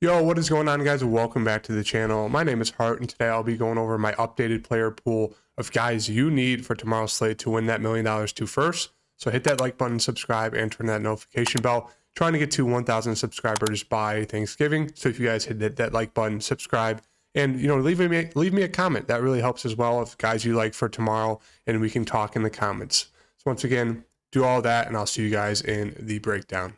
Yo, what is going on, guys? Welcome back to the channel. My name is Hart, and today I'll be going over my updated player pool of guys you need for tomorrow's slate to win that $1 million to first. So hit that like button, subscribe, and turn that notification bell. Trying to get to 1,000 subscribers by Thanksgiving. So if you guys hit that like button, subscribe, and leave me a comment. That really helps as well. If guys you like for tomorrow, and we can talk in the comments. So once again, do all that, and I'll see you guys in the breakdown.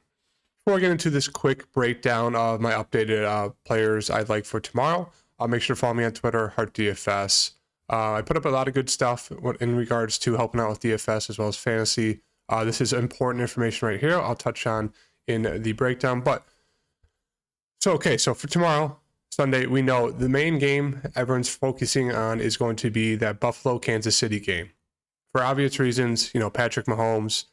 Before I get into this quick breakdown of my updated players I'd like for tomorrow, make sure to follow me on Twitter, HartDFS. I put up a lot of good stuff in regards to helping out with DFS as well as fantasy. This is important information right here. I'll touch on in the breakdown. So for tomorrow, Sunday, we know the main game everyone's focusing on is going to be that Buffalo-Kansas City game. For obvious reasons, Patrick Mahomes,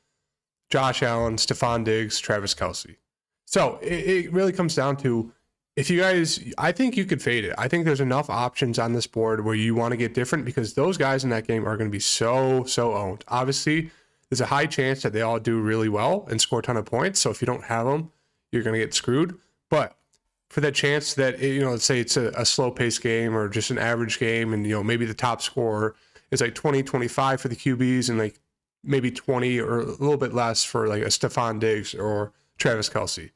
Josh Allen, Stephon Diggs, Travis Kelce. So it really comes down to, if you guys, I think you could fade it. I think there's enough options on this board where you want to get different, because those guys in that game are going to be so owned. Obviously, there's a high chance that they all do really well and score a ton of points. So if you don't have them, you're going to get screwed. But for that chance that, let's say it's a slow-paced game or just an average game, and, maybe the top scorer is like 20, 25 for the QBs and like maybe 20 or a little bit less for like a Stephon Diggs or Travis Kelce.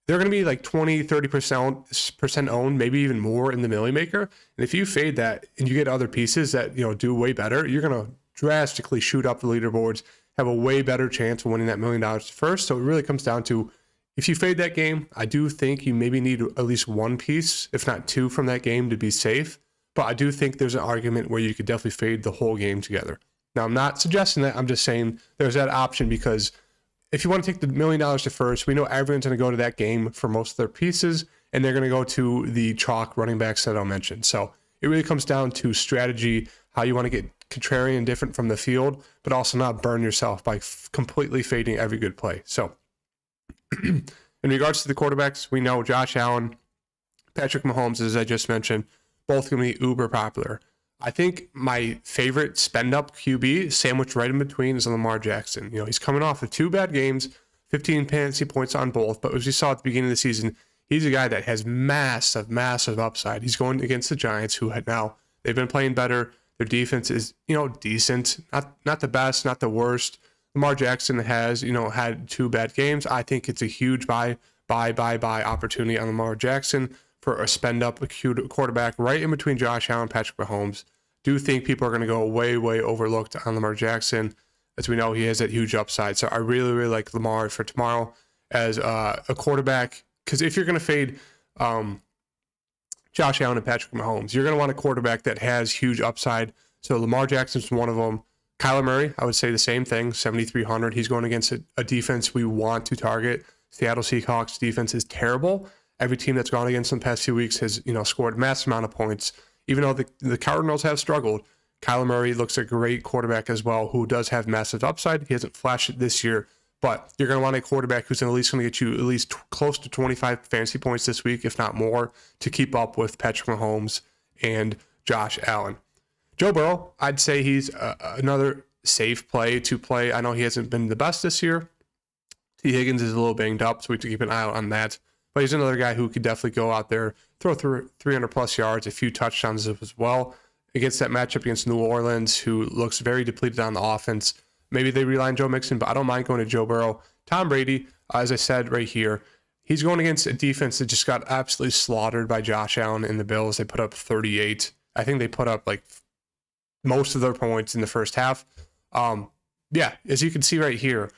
They're going to be like 20, 30% owned, maybe even more in the Millie Maker. And if you fade that and you get other pieces that, do way better, you're going to drastically shoot up the leaderboards, have a way better chance of winning that $1 million first. So it really comes down to, if you fade that game, I do think you maybe need at least one piece, if not two, from that game to be safe. But I do think there's an argument where you could definitely fade the whole game together. Now, I'm not suggesting that. I'm just saying there's that option, because if you want to take the $1 million to first, we know everyone's going to go to that game for most of their pieces, and they're going to go to the chalk running backs that I'll mention. So it really comes down to strategy, how you want to get contrarian different from the field, but also not burn yourself by completely fading every good play. So in regards to the quarterbacks, we know Josh Allen, Patrick Mahomes, as I just mentioned, both going to be uber popular. I think my favorite spend-up QB, sandwiched right in between, is Lamar Jackson. He's coming off of 2 bad games, 15 fantasy points on both. But as we saw at the beginning of the season, he's a guy that has massive upside. He's going against the Giants, who they've been playing better. Their defense is, decent, not the best, not the worst. Lamar Jackson has, had 2 bad games. I think it's a huge buy opportunity on Lamar Jackson for a spend-up quarterback right in between Josh Allen and Patrick Mahomes. Do think people are going to go way overlooked on Lamar Jackson, as we know he has that huge upside. So I really like Lamar for tomorrow as a quarterback, because if you're going to fade Josh Allen and Patrick Mahomes, you're going to want a quarterback that has huge upside. So Lamar Jackson's one of them. Kyler Murray, I would say the same thing, 7,300. He's going against a defense we want to target. Seattle Seahawks defense is terrible. Every team that's gone against them the past few weeks has, scored a massive amount of points. Even though the Cardinals have struggled, Kyler Murray looks a great quarterback as well, who does have massive upside. He hasn't flashed it this year, but you're going to want a quarterback who's at least going to get you at least close to 25 fantasy points this week, if not more, to keep up with Patrick Mahomes and Josh Allen. Joe Burrow, I'd say he's another safe play to play. I know he hasn't been the best this year. T. Higgins is a little banged up, so we have to keep an eye out on that. But he's another guy who could definitely go out there, throw through 300-plus yards, a few touchdowns as well, against that matchup against New Orleans, who looks very depleted on the offense. Maybe they rely on Joe Mixon, but I don't mind going to Joe Burrow. Tom Brady, as I said right here, he's going against a defense that just got absolutely slaughtered by Josh Allen and the Bills. They put up 38. I think they put up like most of their points in the first half. As you can see right here,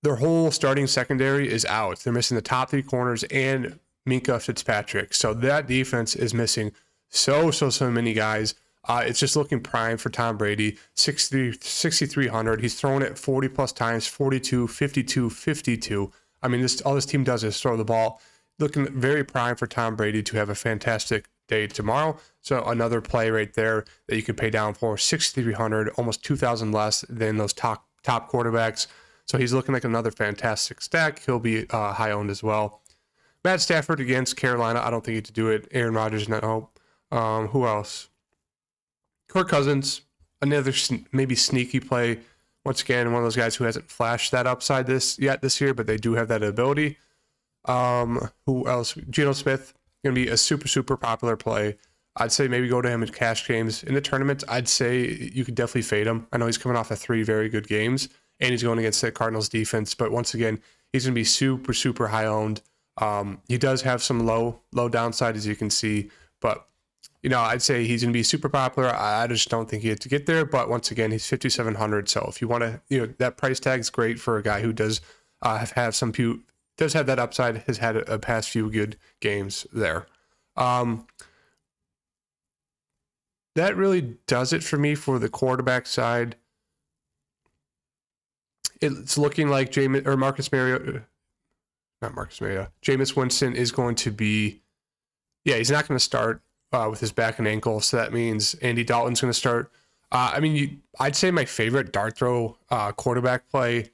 their whole starting secondary is out. They're missing the top 3 corners and Minkah Fitzpatrick. So that defense is missing so many guys. It's just looking prime for Tom Brady. 6,300. He's thrown it 40-plus times, 42, 52, 52. I mean, all this team does is throw the ball. Looking very prime for Tom Brady to have a fantastic day tomorrow. So another play right there that you can pay down for, 6,300, almost 2,000 less than those top quarterbacks. So he's looking like another fantastic stack. He'll be high owned as well. Matt Stafford against Carolina, I don't think he had to do it. Aaron Rodgers, no. Who else? Kirk Cousins, another maybe sneaky play. Once again, one of those guys who hasn't flashed that upside this year, but they do have that ability. Who else? Geno Smith, going to be a super popular play. I'd say maybe go to him in cash games. In the tournament, I'd say you could definitely fade him. I know he's coming off of 3 very good games, and he's going against the Cardinals defense. But once again, he's going to be super high owned. He does have some low downside, as you can see. But, I'd say he's going to be super popular. I just don't think he had to get there. But once again, he's 5,700. So if you want to, that price tag is great for a guy who does have does have that upside, has had a past few good games there. That really does it for me for the quarterback side. It's looking like Jameis Winston is going to be, he's not going to start with his back and ankle. So that means Andy Dalton's going to start. I'd say my favorite dart throw quarterback play,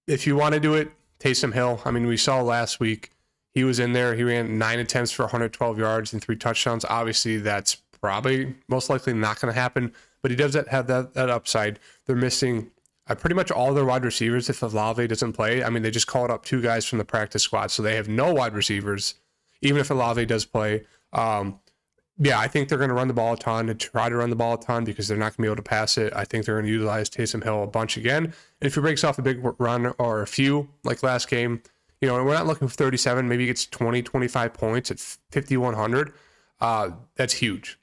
if you want to do it, Taysom Hill. We saw last week, he was in there. He ran 9 attempts for 112 yards and 3 touchdowns. Obviously, that's probably most likely not going to happen, but he does have that upside. They're missing pretty much all their wide receivers if Olave doesn't play. They just called up 2 guys from the practice squad, so they have no wide receivers, even if Olave does play. I think they're going to run the ball a ton and try to run the ball a ton because they're not going to be able to pass it. I think they're going to utilize Taysom Hill a bunch again. And if he breaks off a big run or a few, like last game, and we're not looking for 37, maybe he gets 20, 25 points at 5,100. That's huge.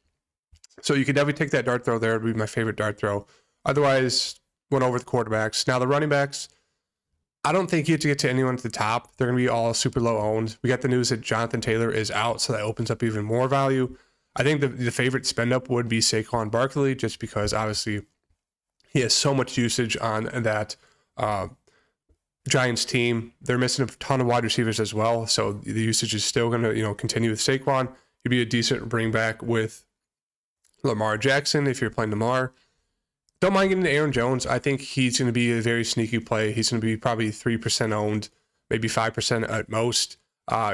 So you could definitely take that dart throw there. It would be my favorite dart throw. Otherwise, went over the quarterbacks. Now the running backs, I don't think you have to get to anyone at the top. They're going to be all super low owned. We got the news that Jonathan Taylor is out, so that opens up even more value. I think the favorite spend up would be Saquon Barkley, just because obviously he has so much usage on that Giants team. They're missing a ton of wide receivers as well, so the usage is still going to continue with Saquon. He'd be a decent bring back with Lamar Jackson if you're playing Lamar. Don't mind getting to Aaron Jones. I think he's going to be a very sneaky play. He's going to be probably 3% owned, maybe 5% at most.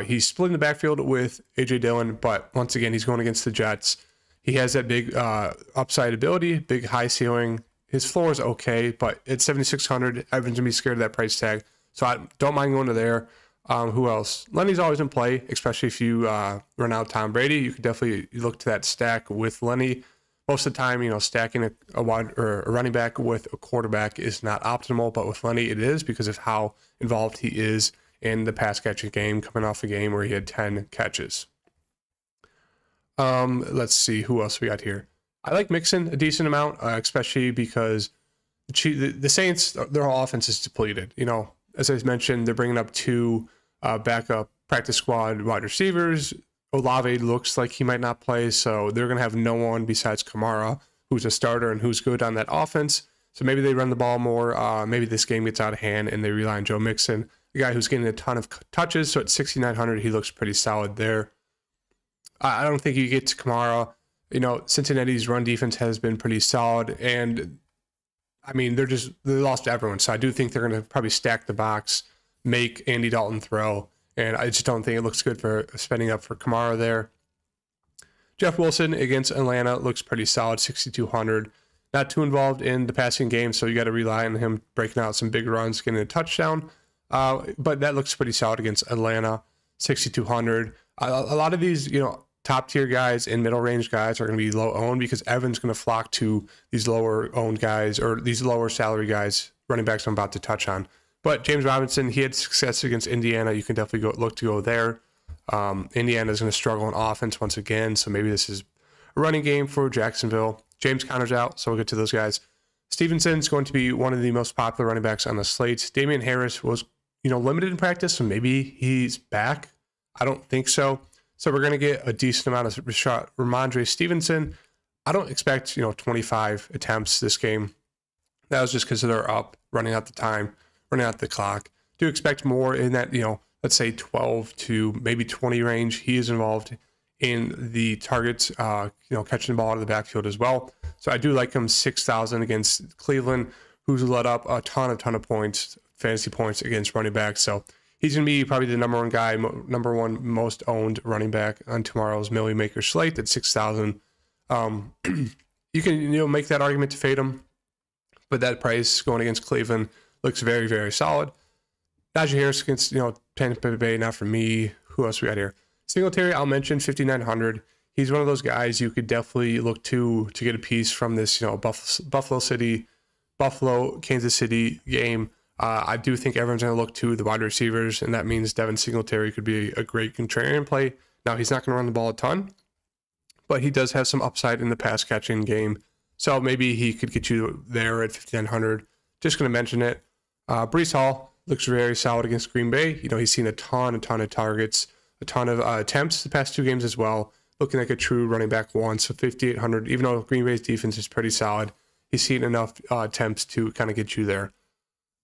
He's splitting the backfield with A.J. Dillon, but once again, he's going against the Jets. He has that big upside ability, big high ceiling. His floor is okay, but at 7,600, everyone's going to be scared of that price tag. So I don't mind going to there. Who else? Lenny's always in play, especially if you run out Tom Brady. You could definitely look to that stack with Lenny. Most of the time, stacking a wide or a running back with a quarterback is not optimal, but with Lenny, it is because of how involved he is in the pass catching game, coming off a game where he had 10 catches. Let's see who else we got here. I like Mixon a decent amount, especially because the Saints, their whole offense is depleted. As I mentioned, they're bringing up 2 backup practice squad wide receivers. Olave looks like he might not play, so they're going to have no one besides Kamara, who's a starter and who's good on that offense. So maybe they run the ball more. Maybe this game gets out of hand and they rely on Joe Mixon, a guy who's getting a ton of touches. So at 6,900, he looks pretty solid there. I don't think you get to Kamara. Cincinnati's run defense has been pretty solid, and they lost to everyone. So I do think they're going to probably stack the box, make Andy Dalton throw. And I just don't think it looks good for spending up for Kamara there. Jeff Wilson against Atlanta looks pretty solid, 6,200. Not too involved in the passing game, so you got to rely on him breaking out some big runs, getting a touchdown. But that looks pretty solid against Atlanta, 6,200. A lot of these, top tier guys and middle range guys are going to be low owned because everyone's going to flock to these lower owned guys or these lower salary guys, running backs I'm about to touch on. But James Robinson, he had success against Indiana. You can definitely look to go there. Indiana is going to struggle on offense once again, so maybe this is a running game for Jacksonville. James Conner's out, so we'll get to those guys. Stevenson's going to be one of the most popular running backs on the slate. Damian Harris was, limited in practice, so maybe he's back. I don't think so. So we're going to get a decent amount of Ramondre Stevenson. I don't expect, 25 attempts this game. That was just because they're up, running out the time, running out the clock. Do expect more in that, let's say 12 to maybe 20 range. He is involved in the targets, catching the ball out of the backfield as well. So I do like him 6,000 against Cleveland, who's let up a ton of points, fantasy points against running backs. So he's going to be probably the number one guy, number one most owned running back on tomorrow's Millie Maker slate at 6,000. You can, make that argument to fade him, but that price going against Cleveland looks very, very solid. Najee Harris against, Tampa Bay, not for me. Who else we got here? Singletary, I'll mention 5,900. He's one of those guys you could definitely look to get a piece from this, Buffalo, Kansas City game. I do think everyone's going to look to the wide receivers, and that means Devin Singletary could be a great contrarian play. Now, he's not going to run the ball a ton, but he does have some upside in the pass catching game. So maybe he could get you there at 5,900. Just going to mention it. Breece Hall looks very solid against Green Bay. He's seen a ton of targets, a ton of attempts the past 2 games as well. Looking like a true running back 1. So 5,800, even though Green Bay's defense is pretty solid, he's seen enough attempts to kind of get you there.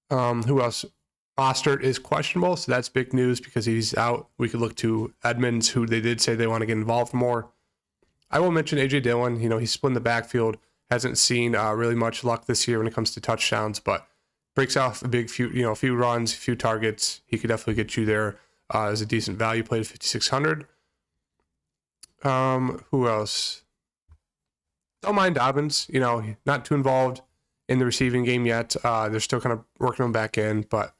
Who else? Mostert is questionable, so that's big news because he's out. We could look to Edmonds, who they did say they want to get involved more. I will mention A.J. Dillon. He's split in the backfield. Hasn't seen really much luck this year when it comes to touchdowns, but breaks off a few runs, a few targets. He could definitely get you there as a decent value play at 5,600. Who else? Don't mind Dobbins. Not too involved in the receiving game yet. They're still kind of working him back in, but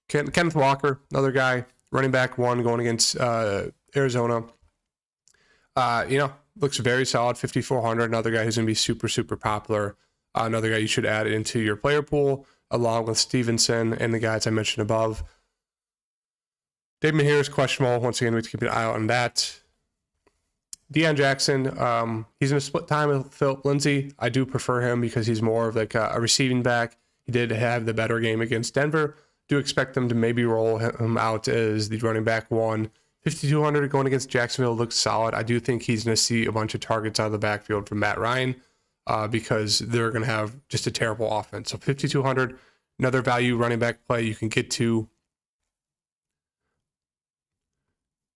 Kenneth Walker, another guy, running back 1 going against Arizona. Looks very solid, 5,400. Another guy who's going to be super, super popular. Another guy you should add into your player pool, along with Stevenson and the guys I mentioned above. David Maher is questionable. Once again, we have to keep an eye out on that. Deion Jackson, he's in a split time with Philip Lindsay. I do prefer him because he's more of like a receiving back. He did have the better game against Denver. Do expect them to maybe roll him out as the running back 1. 5,200 going against Jacksonville looks solid. I do think he's going to see a bunch of targets out of the backfield from Matt Ryan because they're going to have just a terrible offense. So 5,200, another value running back play you can get to.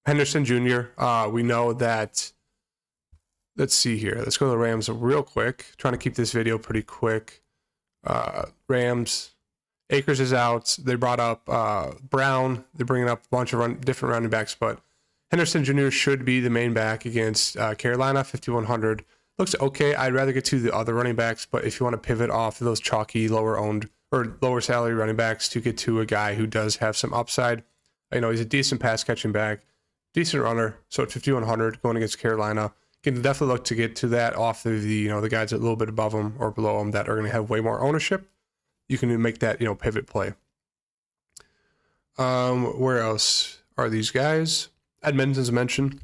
Henderson Jr., we know that. Let's see here. Let's go to the Rams real quick. Trying to keep this video pretty quick. Rams. Akers is out. They brought up Brown. They're bringing up a bunch of different running backs, but Henderson Jr. should be the main back against Carolina, 5,100. Looks okay. I'd rather get to the other running backs, but if you want to pivot off of those chalky, lower-owned or lower salary running backs to get to a guy who does have some upside, he's a decent pass-catching back, decent runner, so at 5,100 going against Carolina. You can definitely look to get to that off of the the guys a little bit above them or below them that are going to have way more ownership. You can make that pivot play. Where else are these guys? Edmonds, as mentioned.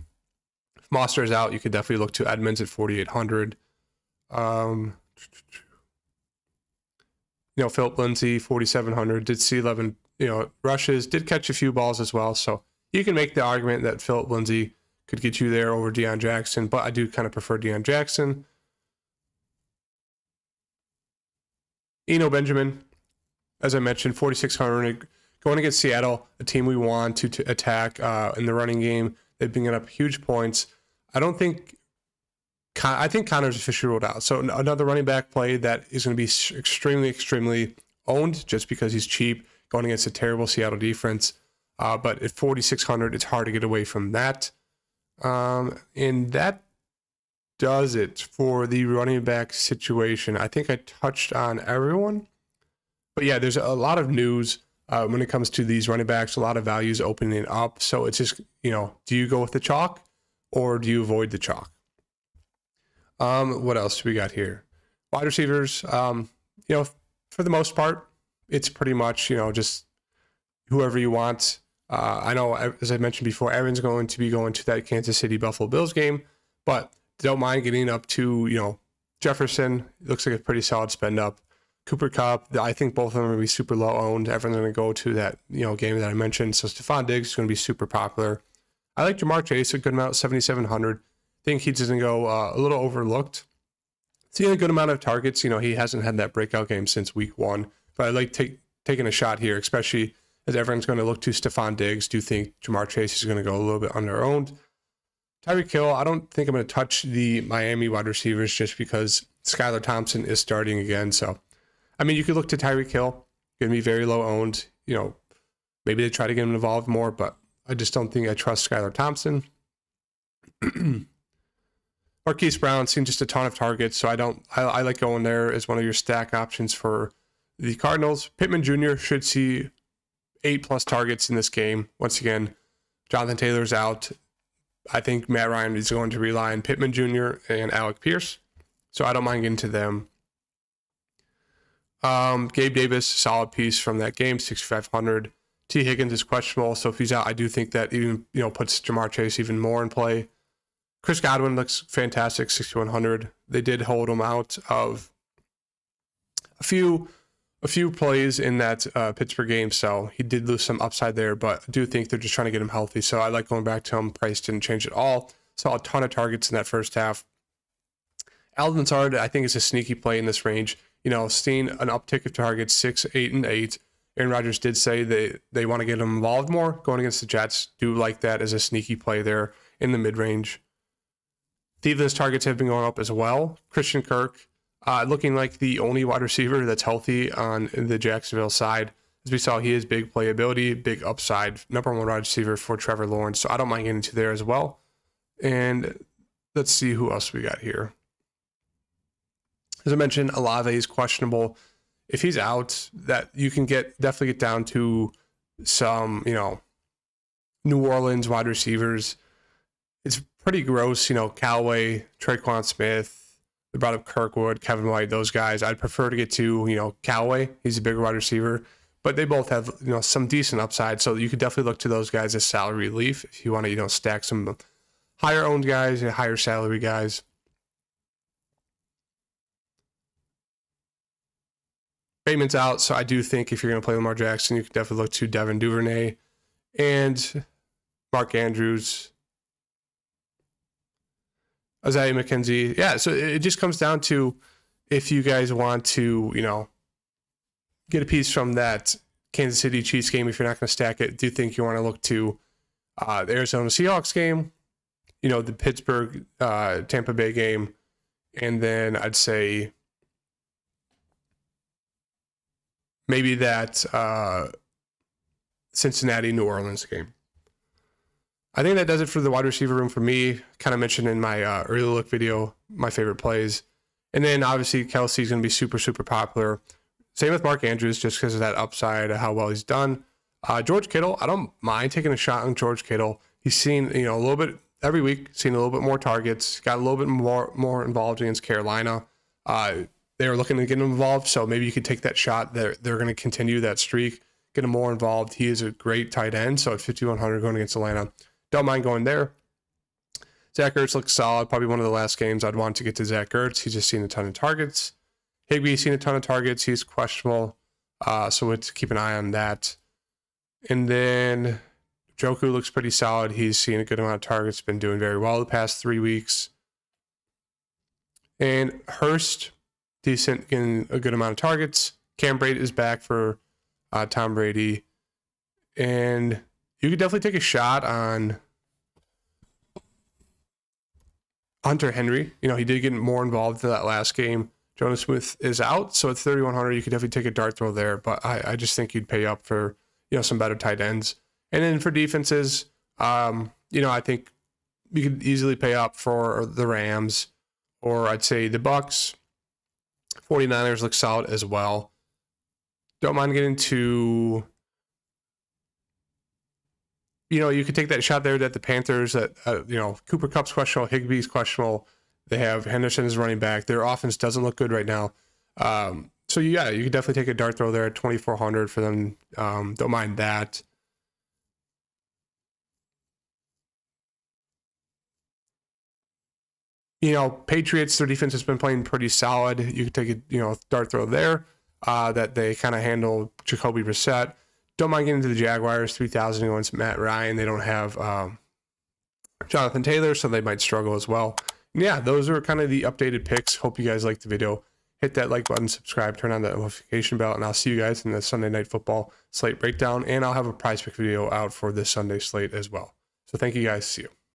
If Mostert is out, you could definitely look to Edmonds at 4,800. Philip Lindsay, 4,700. Did see 11 rushes. Did catch a few balls as well. So you can make the argument that Philip Lindsay could get you there over Deion Jackson, but I do kind of prefer Deion Jackson. Eno Benjamin, as I mentioned, 4,600. Going against Seattle, a team we want to attack in the running game. They've been getting up huge points. I think Connor's officially ruled out. So another running back play that is going to be extremely, extremely owned just because he's cheap, going against a terrible Seattle defense. But at 4,600, it's hard to get away from that. And that does it for the running back situation. I think I touched on everyone. But yeah, there's a lot of news when it comes to these running backs, a lot of values opening up. So it's just, do you go with the chalk or do you avoid the chalk? What else do we got here? Wide receivers, for the most part, it's pretty much, just whoever you want. I know, as I mentioned before, Aaron's going to be going to that Kansas City Buffalo Bills game, but don't mind getting up to, Jefferson. It looks like a pretty solid spend up. Cooper Kupp, I think both of them are going to be super low owned. Everyone's going to go to that, game that I mentioned. So Stephon Diggs is going to be super popular. I like Jamar Chase a good amount, 7,700. I think he's going to go a little overlooked. Seeing a good amount of targets. He hasn't had that breakout game since week 1, but I like taking a shot here, especially as everyone's going to look to Stephon Diggs. Do think Jamar Chase is going to go a little bit under-owned. Tyreek Hill, I don't think I'm going to touch the Miami wide receivers just because Skylar Thompson is starting again. So, you could look to Tyreek Hill. Going to be very low-owned. Maybe they try to get him involved more, but I just don't think I trust Skylar Thompson. Marquise Brown seen just a ton of targets, so I like going there as one of your stack options for the Cardinals. Pittman Jr. should see 8+ targets in this game. Once again, Jonathan Taylor's out. I think Matt Ryan is going to rely on Pittman Jr. and Alec Pierce, so I don't mind getting to them. Gabe Davis, solid piece from that game, 6,500. T. Higgins is questionable, so if he's out, I do think that even puts Jamar Chase even more in play. Chris Godwin looks fantastic, 6,100. They did hold him out of a few plays in that Pittsburgh game, so he did lose some upside there, but I do think they're just trying to get him healthy, so I like going back to him. Price didn't change at all. Saw a ton of targets in that first half. Alden Lazard, I think, is a sneaky play in this range. Seeing an uptick of targets, 6, 8, and 8. Aaron Rodgers did say they want to get him involved more. Going against the Jets, do like that as a sneaky play there in the mid-range. Thielens targets have been going up as well. Christian Kirk, looking like the only wide receiver that's healthy on the Jacksonville side. As we saw, he has big playability, big upside, number 1 wide receiver for Trevor Lawrence. So I don't mind getting into there as well. And let's see who else we got here. As I mentioned, Olave is questionable. If he's out, that you can definitely get down to some, New Orleans wide receivers. It's pretty gross, Callaway, Traquan Smith. They brought up Kirkwood, Kevin White, those guys. I'd prefer to get to, Callaway. He's a bigger wide receiver, but they both have, some decent upside. So you could definitely look to those guys as salary relief if you want to, stack some higher owned guys and higher salary guys. Bateman's out, so I do think if you're going to play Lamar Jackson, you can definitely look to Devin Duvernay and Mark Andrews, Isaiah McKenzie. Yeah, so it just comes down to if you guys want to, get a piece from that Kansas City Chiefs game. If you're not going to stack it, do you think you want to look to the Arizona Seahawks game, the Pittsburgh Tampa Bay game, and then I'd say maybe that Cincinnati New Orleans game. I think that does it for the wide receiver room for me. Kind of mentioned in my early look video my favorite plays. And then obviously Kelsey's going to be super, super popular. Same with Mark Andrews, just because of that upside, how well he's done. George Kittle, I don't mind taking a shot on George Kittle. He's seen, a little bit every week, seen a little bit more targets, got a little bit more involved against Carolina. They were looking to get him involved, so maybe you could take that shot. They're going to continue that streak, get him more involved. He is a great tight end, so at 5,100 going against Atlanta, don't mind going there. Zach Ertz looks solid. Probably one of the last games I'd want to get to Zach Ertz. He's just seen a ton of targets. Higbee's seen a ton of targets. He's questionable, so let's keep an eye on that. And then Joku looks pretty solid. He's seen a good amount of targets, been doing very well the past 3 weeks. And Hurst, decent, getting a good amount of targets. Cam Brate is back for Tom Brady. And you could definitely take a shot on Hunter Henry. He did get more involved in that last game. Jonas Smith is out, so at 3,100, you could definitely take a dart throw there. But I just think you'd pay up for, some better tight ends. And then for defenses, I think you could easily pay up for the Rams, or I'd say the Bucks. 49ers look solid as well. Don't mind getting to, you could take that shot there that the Panthers, that, Cooper Kupp's questionable, Higbee's questionable. They have Henderson as running back. Their offense doesn't look good right now. So, yeah, you could definitely take a dart throw there at 2,400 for them. Don't mind that. Patriots, their defense has been playing pretty solid. You could take a, dart throw there that they kind of handle Jacoby Brissett. Don't mind getting to the Jaguars, 3,000 against Matt Ryan. They don't have Jonathan Taylor, so they might struggle as well. And yeah, those are kind of the updated picks. Hope you guys liked the video. Hit that like button, subscribe, turn on that notification bell, and I'll see you guys in the Sunday Night Football slate breakdown. And I'll have a PrizePicks video out for this Sunday slate as well. So thank you guys. See you.